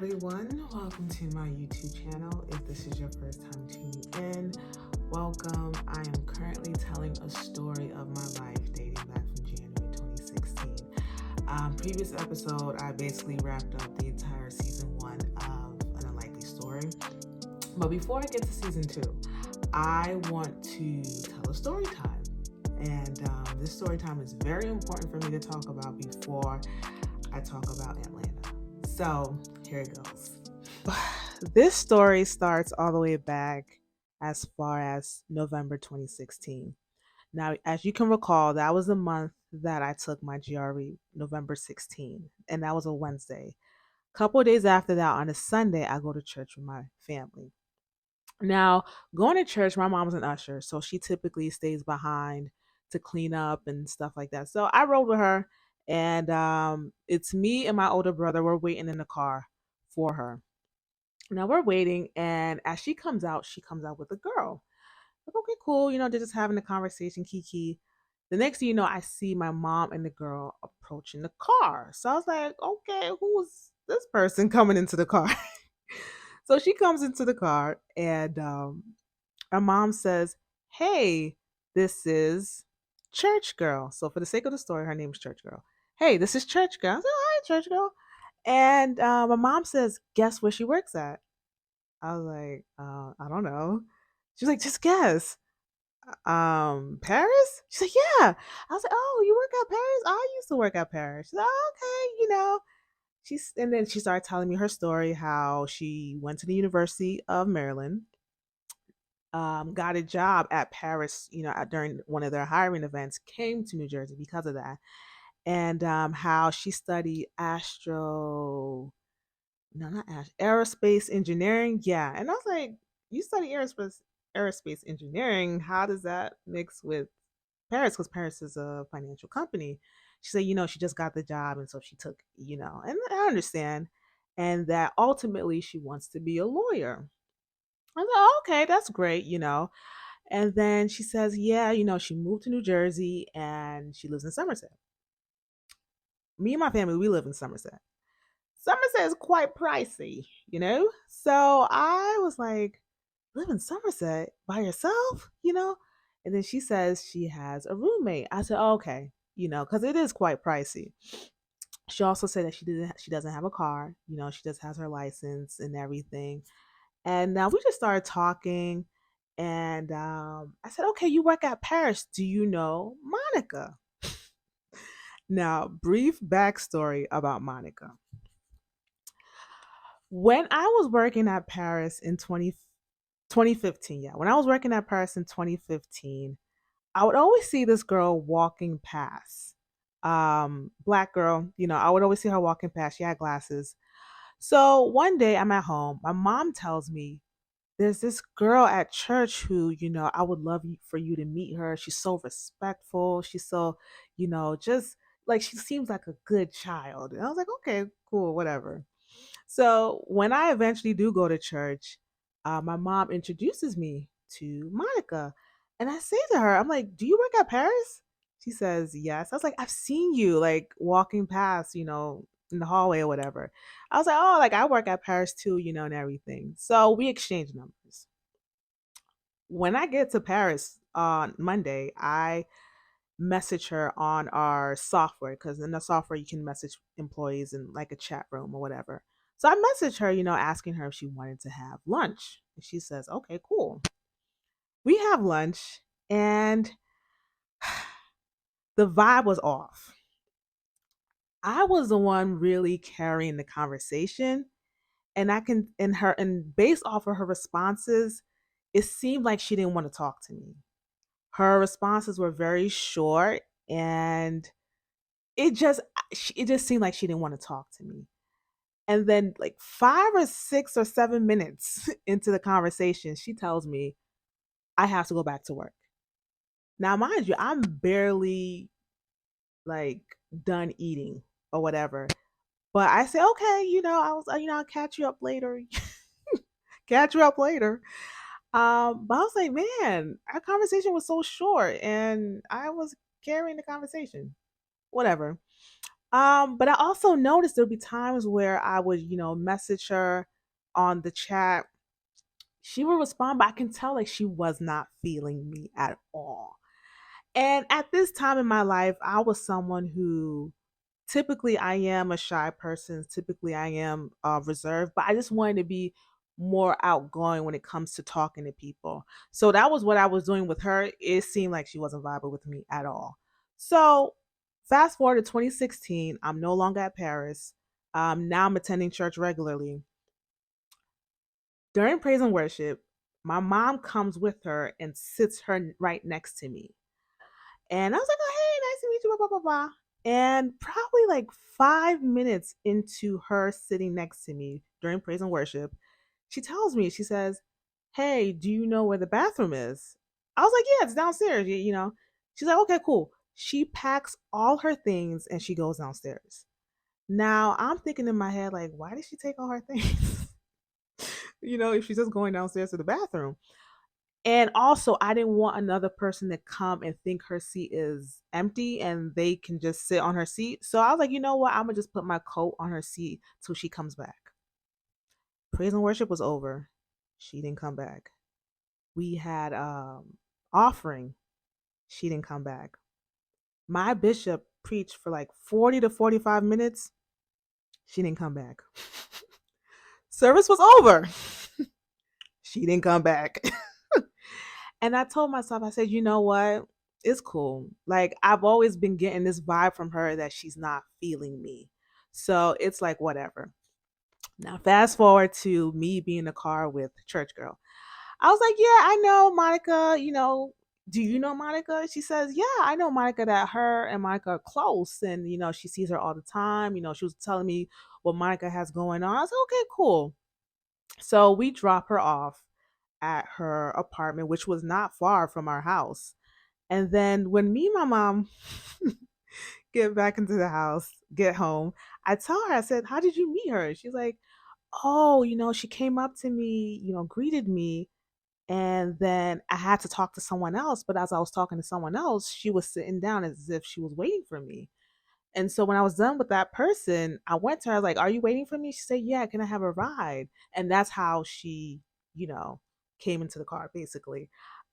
everyone. Welcome to my YouTube channel. If this is your first time tuning in, welcome. I am currently telling a story of my life dating back from January 2016. Previous episode, I basically wrapped up the entire season one of An Unlikely Story. But before I get to season two, I want to tell a story time. And this story time is very important for me to talk about before I talk about Atlanta. So here it goes. This story starts all the way back as far as November 2016. Now, as you can recall, that was the month that I took my GRE, November 16, and that was a Wednesday. A couple of days after that, on a Sunday, I go to church with my family. Now, going to church, my mom's an usher, so she typically stays behind to clean up and stuff like that. So I rode with her, and it's me and my older brother. We're waiting in the car for her. Now we're waiting, and as she comes out with a girl. Like, okay, cool. They're just having a conversation, kiki. The next thing you know, I see my mom and the girl approaching the car. So I was like, okay, who's this person coming into the car? So she comes into the car, and our mom says, hey, this is Church Girl. So for the sake of the story, her name is Church Girl. Hey, this is Church Girl. I said, hi, Church Girl. And my mom says, guess where she works at? I was like, I don't know. She's like, just guess. Paris? She's like, yeah. I was like, oh, you work at Paris? I used to work at Paris. She's like, oh, okay. And then she started telling me her story, how she went to the University of Maryland, got a job at Paris, during one of their hiring events, came to New Jersey because of that, and how she studied no, not aerospace engineering. Yeah. And I was like, you study aerospace engineering. How does that mix with Paris? Because Paris is a financial company. She said, she just got the job. And so she took, and I understand. And that ultimately she wants to be a lawyer. I was like, oh, okay, that's great. And then she says, yeah, she moved to New Jersey and she lives in Somerset. Me and my family, we live in Somerset. Somerset is quite pricey. So I was like, live in Somerset by yourself? And then she says she has a roommate. I said, oh, okay, because it is quite pricey. She also said that she doesn't have a car. She just has her license and everything. And we just started talking. And I said, okay, you work at Paris. Do you know Monica? Now, brief backstory about Monica. When I was working at Paris in 2015, yeah, when I was working at Paris in 2015, I would always see this girl walking past. Black girl, I would always see her walking past. She had glasses. So one day I'm at home. My mom tells me there's this girl at church who, I would love for you to meet her. She's so respectful. She's so, just like she seems like a good child. And I was like, okay, cool, whatever. So when I eventually do go to church, my mom introduces me to Monica. And I say to her, I'm like, do you work at Paris? She says, yes. I was like, I've seen you like walking past, in the hallway or whatever. I was like, oh, like I work at Paris too, and everything. So we exchange numbers. When I get to Paris on Monday, I message her on our software because in the software you can message employees in like a chat room or whatever. So I messaged her, asking her if she wanted to have lunch. And she says, okay, cool. We have lunch, and the vibe was off. I was the one really carrying the conversation, and I can and based off of her responses, it seemed like she didn't want to talk to me. Her responses were very short, and it just it just seemed like she didn't want to talk to me. And then like 5 or 6 or 7 minutes into the conversation, she tells me I have to go back to work. Now, mind you, I'm barely like done eating or whatever. But I say, okay, I'll catch you up later. Catch you up later. But I was like, man, our conversation was so short and I was carrying the conversation. Whatever. But I also noticed there'd be times where I would, message her on the chat. She would respond, but I can tell like she was not feeling me at all. And at this time in my life, I was someone who typically I am a shy person. Typically I am reserved, but I just wanted to be more outgoing when it comes to talking to people. So that was what I was doing with her. It seemed like she wasn't vibing with me at all. So fast forward to 2016, I'm no longer at Paris. Now I'm attending church regularly. During praise and worship, my mom comes with her and sits her right next to me. And I was like, oh, hey, nice to meet you, blah, blah, blah, blah. And probably like 5 minutes into her sitting next to me during praise and worship, she tells me, she says, hey, do you know where the bathroom is? I was like, yeah, it's downstairs, She's like, okay, cool. She packs all her things and she goes downstairs. Now I'm thinking in my head, like, why did she take all her things? If she's just going downstairs to the bathroom. And also, I didn't want another person to come and think her seat is empty and they can just sit on her seat. So I was like, you know what? I'm going to just put my coat on her seat till she comes back. Praise and worship was over. She didn't come back. We had offering. She didn't come back. My bishop preached for like 40 to 45 minutes. She didn't come back. Service was over. She didn't come back. And I told myself, I said, you know what? It's cool. Like, I've always been getting this vibe from her that she's not feeling me. So it's like, whatever. Now, fast forward to me being in the car with Church Girl. I was like, yeah, I know Monica. Do you know Monica? She says, yeah, I know Monica, that her and Monica are close. And, she sees her all the time. She was telling me what Monica has going on. I was like, okay, cool. So we drop her off at her apartment, which was not far from our house. And then when me and my mom get back into the house, get home, I tell her, I said, how did you meet her? She's like, oh, she came up to me, greeted me. And then I had to talk to someone else. But as I was talking to someone else, she was sitting down as if she was waiting for me. And so when I was done with that person, I went to her, I was like, are you waiting for me? She said, yeah, can I have a ride? And that's how she, you know, came into the car basically.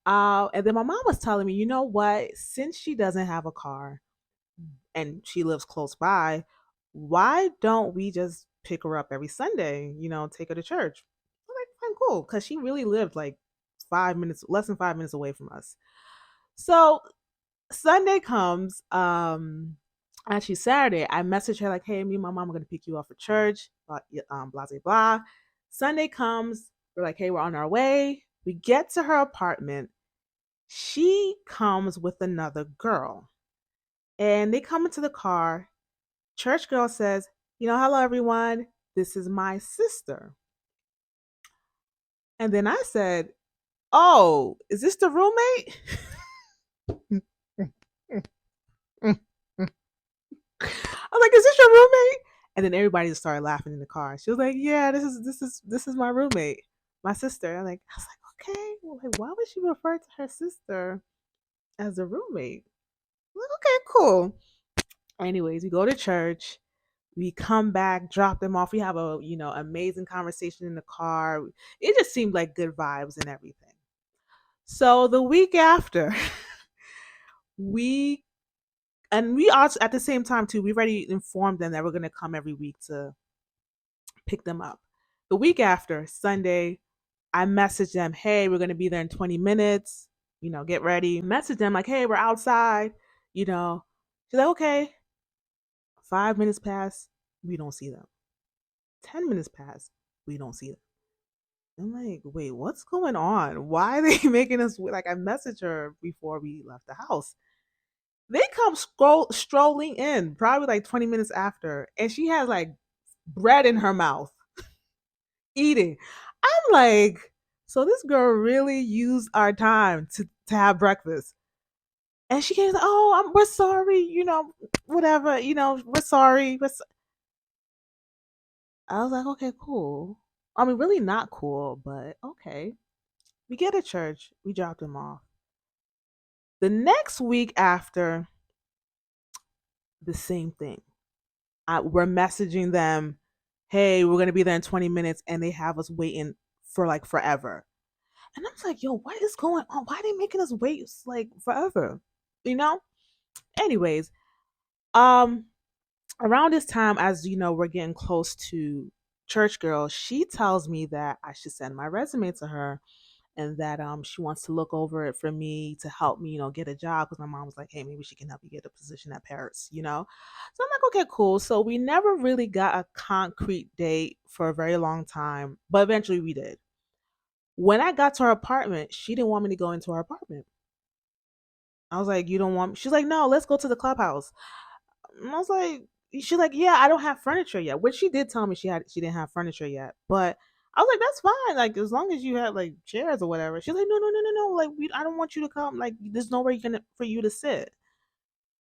And then my mom was telling me, you know what? Since she doesn't have a car and she lives close by, why don't we just pick her up every Sunday, take her to church? I'm like, fine, cool. Because she really lived like 5 minutes, less than 5 minutes away from us. So Sunday comes, actually Saturday, I message her like, hey, me and my mom are gonna pick you up for church, blah blah blah. Sunday comes, we're like, hey, we're on our way. We get to her apartment. She comes with another girl. And they come into the car. Church girl says, hello everyone. This is my sister. And then I said, oh, is this the roommate? I'm like, is this your roommate? And then everybody just started laughing in the car. She was like, yeah, this is my roommate, my sister. I was like, okay, well, like, why would she refer to her sister as a roommate? I'm like, okay, cool. Anyways, we go to church. We come back, drop them off. We have a amazing conversation in the car. It just seemed like good vibes and everything. So the week after, we we also at the same time too, we already informed them that we're gonna come every week to pick them up. The week after, Sunday, I messaged them, hey, we're going to be there in 20 minutes, get ready. Message them like, hey, we're outside, you know. She's like, okay. 5 minutes pass, we don't see them. 10 minutes pass, we don't see them. I'm like, wait, what's going on? Why are they making us like? I messaged her before we left the house. They come strolling in, probably like 20 minutes after, and she has like bread in her mouth eating. I'm like, so this girl really used our time to have breakfast. And she came like, oh, we're sorry, whatever, we're sorry. I was like, okay, cool. I mean, really not cool, but okay. We get to church, we dropped him off. The next week after, the same thing. we're messaging them, hey, we're gonna be there in 20 minutes, and they have us waiting for like forever. And I was like, yo, what is going on? Why are they making us wait like forever? You know? Anyways, um, around this time, as you know, we're getting close to church girl, she tells me that I should send my resume to her and that she wants to look over it for me to help me, get a job because my mom was like, hey, maybe she can help you get a position at Paris. So I'm like, okay, cool. So we never really got a concrete date for a very long time, but eventually we did. When I got to her apartment, she didn't want me to go into her apartment. I was like, you don't want me? She's like, no, let's go to the clubhouse. And I was like, she's like, yeah, I don't have furniture yet. Which she did tell me she didn't have furniture yet. But I was like, that's fine. Like as long as you have like chairs or whatever. She's like, no, no, no, no, no. Like I don't want you to come. Like there's nowhere for you to sit.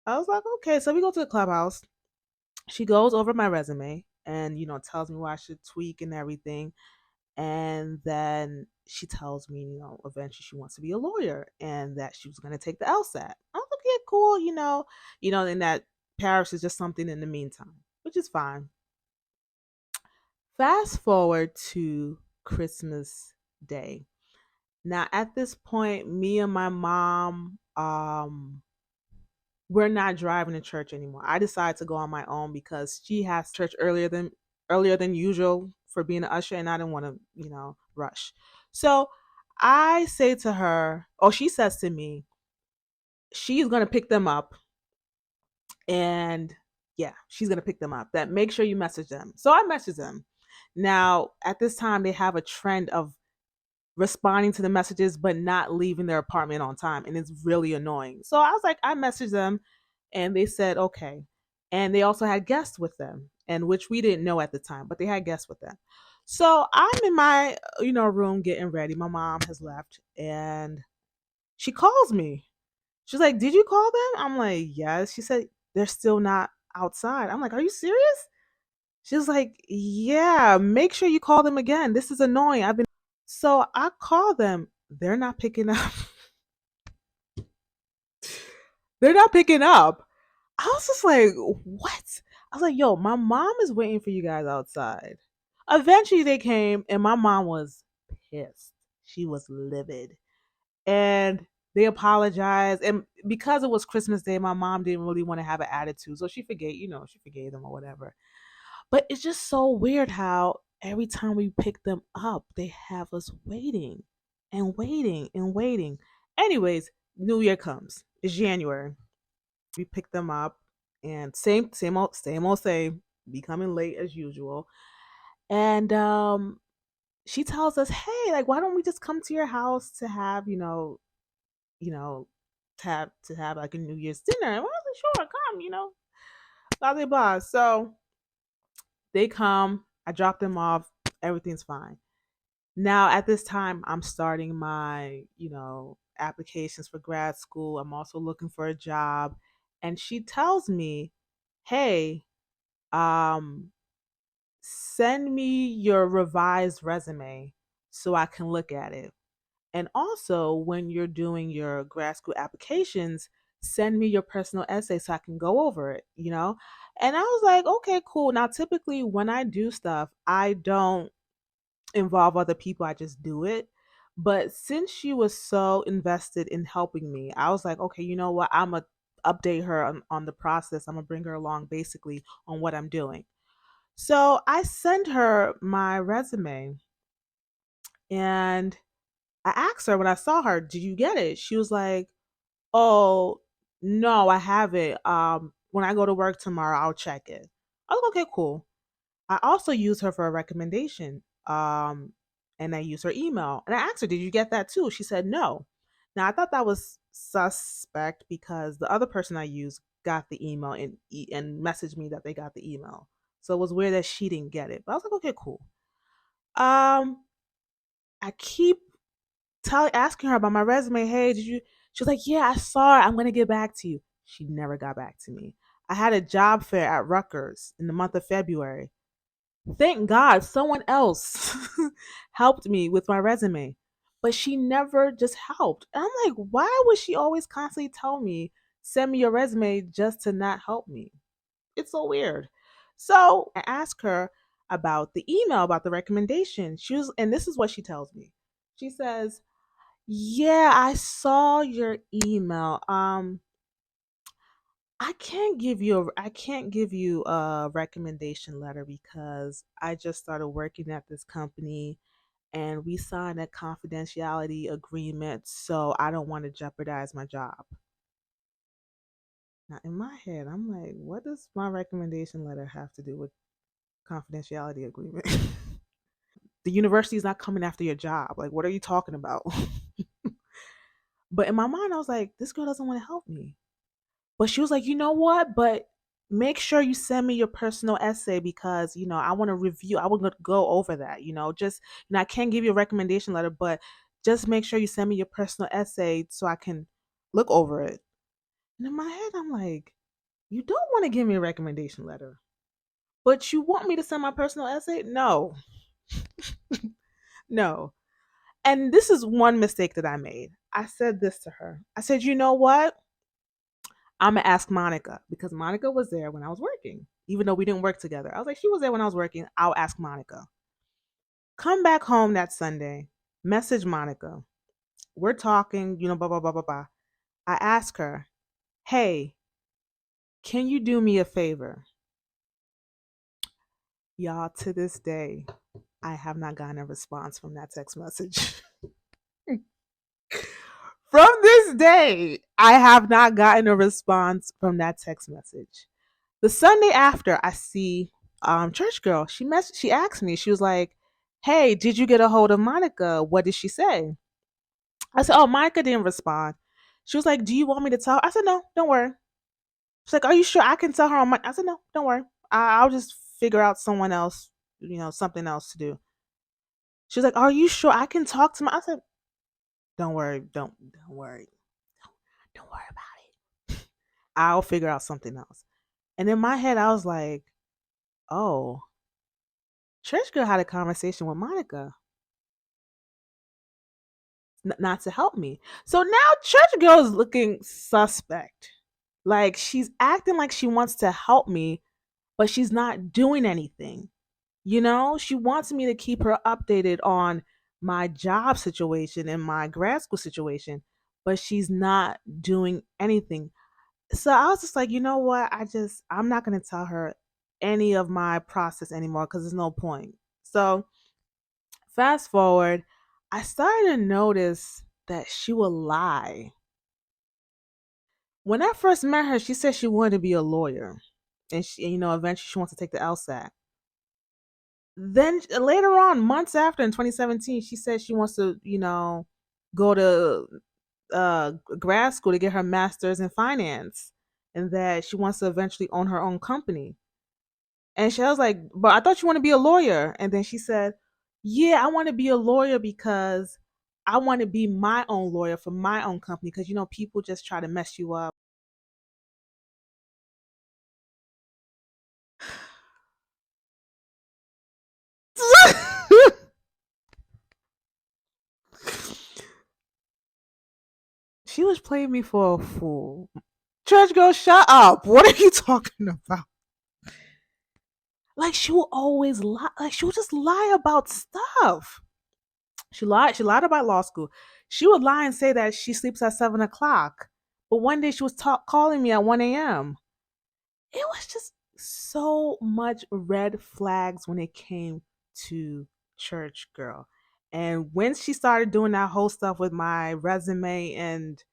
I was like, okay. So we go to the clubhouse. She goes over my resume and tells me what I should tweak and everything. And then she tells me, eventually she wants to be a lawyer and that she was going to take the LSAT. I was like, yeah, cool, and that Paris is just something in the meantime, which is fine. Fast forward to Christmas Day. Now, at this point, me and my mom, we're not driving to church anymore. I decided to go on my own because she has church earlier than usual for being an usher, and I didn't want to, rush. So I say to her, or she says to me, she's gonna pick them up, and yeah, she's gonna pick them up. That make sure you message them. So I message them. Now at this time, they have a trend of responding to the messages but not leaving their apartment on time, and it's really annoying. So I was like, I messaged them and they said okay. And they also had guests with them, and which we didn't know at the time, but they had guests with them. So I'm in my room getting ready. My mom has left and she calls me. She's like, did you call them? I'm like, yes. She said they're still not outside. I'm like, are you serious? She's like, yeah, make sure you call them again. This is annoying. So I call them. They're not picking up. They're not picking up. I was just like, what? I was like, yo, my mom is waiting for you guys outside. Eventually they came and my mom was pissed. She was livid. And they apologized. And because it was Christmas Day, my mom didn't really want to have an attitude. So she forgave them or whatever. But it's just so weird how every time we pick them up, they have us waiting and waiting and waiting. Anyways, New Year comes. It's January. We pick them up and same, becoming late as usual. And she tells us, hey, like why don't we just come to your house to have, you know, to have like a New Year's dinner? And we're like, sure, come, blah blah blah. So they come, I drop them off, everything's fine. Now at this time I'm starting my, applications for grad school. I'm also looking for a job. And she tells me, hey, um, send me your revised resume so I can look at it. And also, when you're doing your grad school applications, send me your personal essay so I can go over it. And I was like, okay, cool. Now, typically, when I do stuff, I don't involve other people, I just do it. But since she was so invested in helping me, I was like, okay, you know what? I'm going to update her on the process. I'm going to bring her along basically on what I'm doing. So I sent her my resume and I asked her when I saw her, did you get it? She was like, oh, no, I haven't. When I go to work tomorrow, I'll check it. I was like, okay, cool. I also used her for a recommendation. And I used her email. And I asked her, did you get that too? She said no. Now I thought that was suspect because the other person I used got the email and messaged me that they got the email. So it was weird that she didn't get it. But I was like, okay, cool. Um, I keep asking her about my resume. Hey, did you? She's like, yeah, I saw it. I'm gonna get back to you. She never got back to me. I had a job fair at Rutgers in the month of February. Thank God someone else helped me with my resume, but she never just helped. And I'm like, why would she always constantly tell me, send me your resume just to not help me? It's so weird. So I asked her about the email, about the recommendation. And this is what she tells me. She says, "Yeah, I saw your email. I can't give you a recommendation letter because I just started working at this company and we signed a confidentiality agreement, so I don't want to jeopardize my job." Now, in my head, I'm like, what does my recommendation letter have to do with confidentiality agreement? The university's not coming after your job. Like, what are you talking about? But in my mind, I was like, this girl doesn't want to help me. But she was like, you know what? But make sure you send me your personal essay because, I want to review. I want to go over that, just, I can't give you a recommendation letter, but just make sure you send me your personal essay so I can look over it. And in my head, I'm like, you don't want to give me a recommendation letter, but you want me to send my personal essay? No, no. And this is one mistake that I made. I said this to her. I said, you know what? I'm gonna ask Monica because Monica was there when I was working, even though we didn't work together. I was like, she was there when I was working. I'll ask Monica. Come back home that Sunday, message Monica. We're talking, blah, blah, blah, blah, blah. I ask her, hey, can you do me a favor? Y'all, to this day, I have not gotten a response from that text message. From this day, I have not gotten a response from that text message. The Sunday after, I see church girl. She asked me. She was like, "Hey, did you get a hold of Monica? What did she say?" I said, "Oh, Monica didn't respond." She was like, "Do you want me to tell her?" I said, "No, don't worry." She's like, "Are you sure I can tell her on my?" I said, "No, don't worry. I'll just figure out someone else, something else to do." She's like, "Are you sure I can talk to my?" I said, "Don't worry, don't worry, don't worry about it. I'll figure out something else." And in my head, I was like, "Oh, church girl had a conversation with Monica, not to help me." So now church girl is looking suspect. Like she's acting like she wants to help me, but she's not doing anything. She wants me to keep her updated on my job situation and my grad school situation, but she's not doing anything. So I was just like, you know what? I'm not going to tell her any of my process anymore because there's no point. So fast forward, I started to notice that she would lie. When I first met her, she said she wanted to be a lawyer, and eventually she wants to take the LSAT. Then later on, months after in 2017, she said she wants to, go to grad school to get her master's in finance, and that she wants to eventually own her own company. And she was like, "But I thought you want to be a lawyer." And then she said, "Yeah, I want to be a lawyer because I want to be my own lawyer for my own company because people just try to mess you up." She was playing me for a fool. Church girl, shut up. What are you talking about? Like she will always lie. Like she will just lie about stuff. She lied about law school. She would lie and say that she sleeps at 7 o'clock. But one day she was calling me at 1 a.m. It was just so much red flags when it came to church girl. And when she started doing that whole stuff with my resume and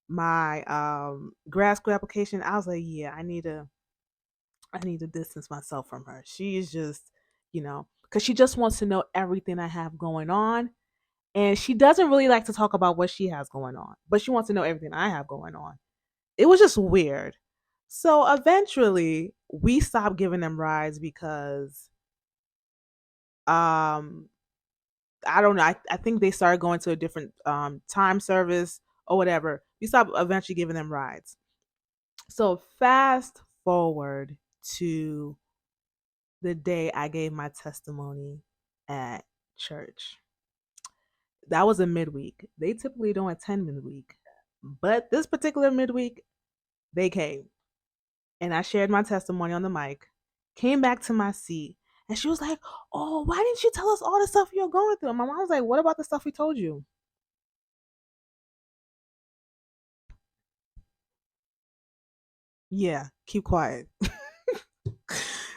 my grad school application, I was like, yeah, I need to distance myself from her. She is just, because she just wants to know everything I have going on. And she doesn't really like to talk about what she has going on, but she wants to know everything I have going on. It was just weird. So eventually we stopped giving them rides because um I don't know. I think they started going to a different time service or whatever. We stopped eventually giving them rides. So fast forward to the day I gave my testimony at church. That was a midweek. They typically don't attend midweek, but this particular midweek, they came and I shared my testimony on the mic. Came back to my seat, and she was like, "Oh, why didn't you tell us all the stuff you're going through?" And my mom was like, "What about the stuff we told you?" Yeah, keep quiet.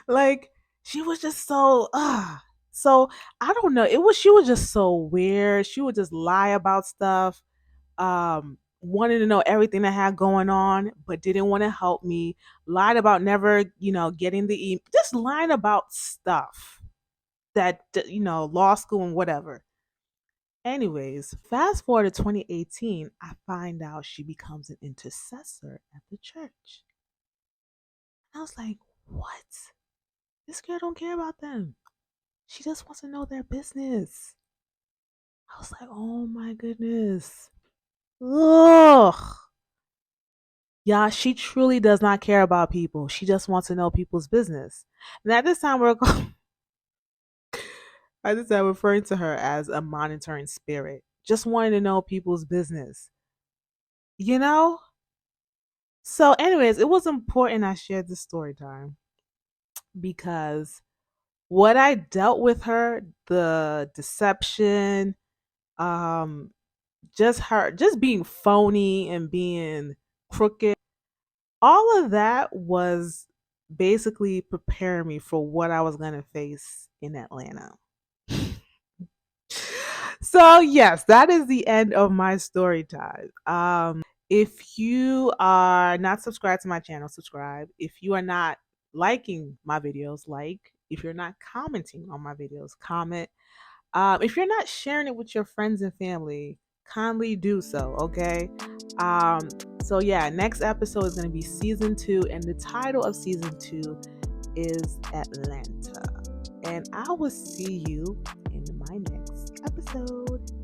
Like, she was just so I don't know. She was just so weird. She would just lie about stuff. Wanted to know everything I had going on, but didn't want to help me. Lied about never, getting just lying about stuff that law school and whatever. Anyways, fast forward to 2018, I find out she becomes an intercessor at the church. I was like, what? This girl don't care about them. She just wants to know their business. I was like, oh my goodness. Ugh. Yeah, she truly does not care about people. She just wants to know people's business. And at this time, at this time referring to her as a monitoring spirit, just wanting to know people's business. You know? So, anyways, it was important I shared this story time because what I dealt with her, the deception, um, just being phony and being crooked, all of that was basically preparing me for what I was going to face in Atlanta. So, yes, that is the end of my story time. If you are not subscribed to my channel, subscribe. If you are not liking my videos, like. If you're not commenting on my videos, comment. If you're not sharing it with your friends and family, kindly do so, okay? Um, so yeah, next episode is going to be season 2, and the title of season 2 is Atlanta. And I will see you in my next episode.